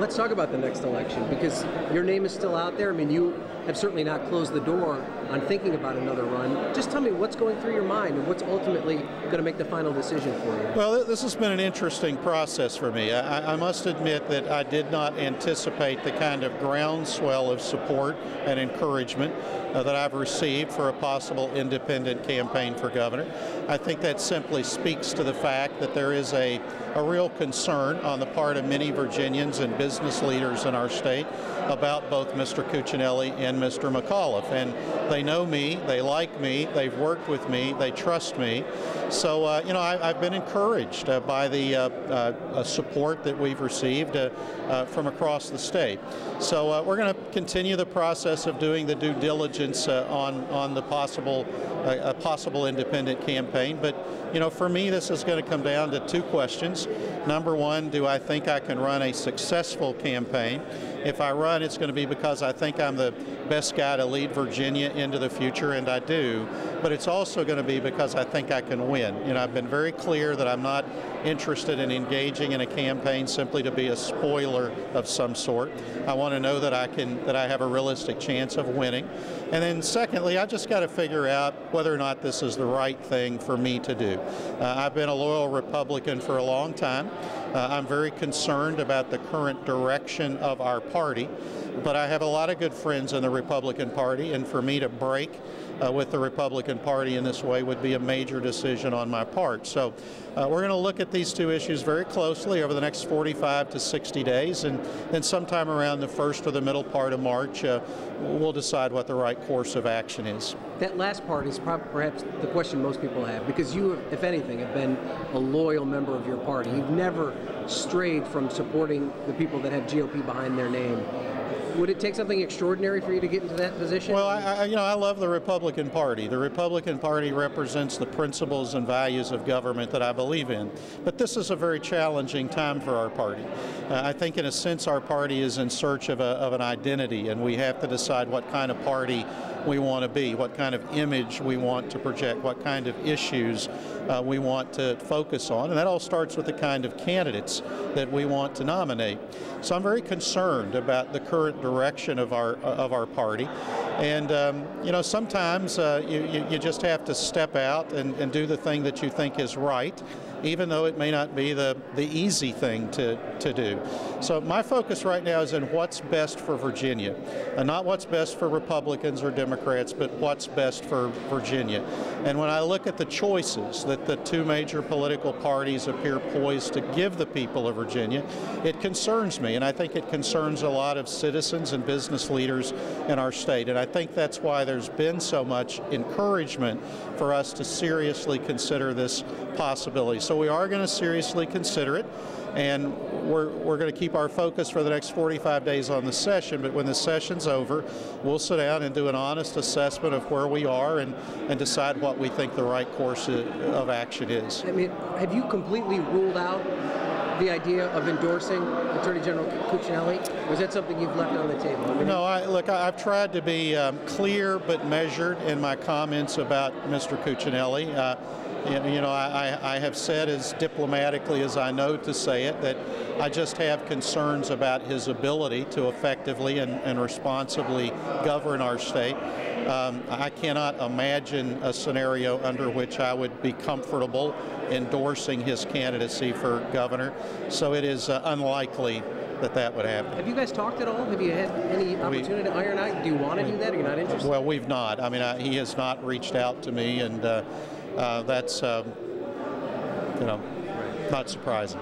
Let's talk about the next election, because your name is still out there. I mean, you have certainly not closed the door on thinking about another run. Just tell me what's going through your mind and what's ultimately going to make the final decision for you. Well, this has been an interesting process for me. I must admit that I did not anticipate the kind of groundswell of support and encouragement that I've received for a possible independent campaign for governor. I think that simply speaks to the fact that there is a real concern on the part of many Virginians and business leaders in our state about both Mr. Cuccinelli and Mr. McAuliffe. And they know me, they like me, they've worked with me, they trust me. So, I've been encouraged by the support that we've received from across the state. So we're going to continue the process of doing the due diligence on the possible independent campaign. But, for me, this is going to come down to two questions. Number one, do I think I can run a successful campaign? If I run, it's going to be because I think I'm the best guy to lead Virginia into the future, and I do. But it's also going to be because I think I can win. I've been very clear that I'm not interested in engaging in a campaign simply to be a spoiler of some sort. I want to know that I have a realistic chance of winning. And then secondly, I just got to figure out whether or not this is the right thing for me to do. I've been a loyal Republican for a long time. I'm very concerned about the current direction of our party, but I have a lot of good friends in the Republican Party, and for me to break with the Republican Party in this way would be a major decision on my part. So we're going to look at these two issues very closely over the next 45 to 60 days, and then sometime around the first or the middle part of March, we'll decide what the right course of action is. That last part is perhaps the question most people have, because you, if anything, have been a loyal member of your party. You've never strayed from supporting the people that have GOP behind their name. Would it take something extraordinary for you to get into that position? Well, I love the Republican Party. The Republican Party represents the principles and values of government that I believe in. But this is a very challenging time for our party. I think in a sense our party is in search of an identity, and we have to decide what kind of party we want to be, what kind of image we want to project, what kind of issues we want to focus on. And that all starts with the kind of candidates that we want to nominate. So I'm very concerned about the current direction of our party, and sometimes you just have to step out and do the thing that you think is right, even though it may not be the easy thing to do. So my focus right now is in what's best for Virginia, and not what's best for Republicans or Democrats, but what's best for Virginia. And when I look at the choices that the two major political parties appear poised to give the people of Virginia, it concerns me, and I think it concerns a lot of citizens and business leaders in our state. And I think that's why there's been so much encouragement for us to seriously consider this possibility. So we are going to seriously consider it, and we're going to keep our focus for the next 45 days on the session. But when the session's over, we'll sit down and do an honest assessment of where we are and decide what we think the right course of action is. I mean, have you completely ruled out the idea of endorsing Attorney General Cuccinelli? Or is that something you've left on the table? I mean, no, I've tried to be clear but measured in my comments about Mr. Cuccinelli. I have said as diplomatically as I know to say it that I just have concerns about his ability to effectively and responsibly govern our state. I cannot imagine a scenario under which I would be comfortable endorsing his candidacy for governor, so it is unlikely that would happen. Have you guys talked at all? Have you had any opportunity to iron out? Do you want to do that? Or you're not interested? Well, we've not. I mean, he has not reached out to me, and that's not surprising.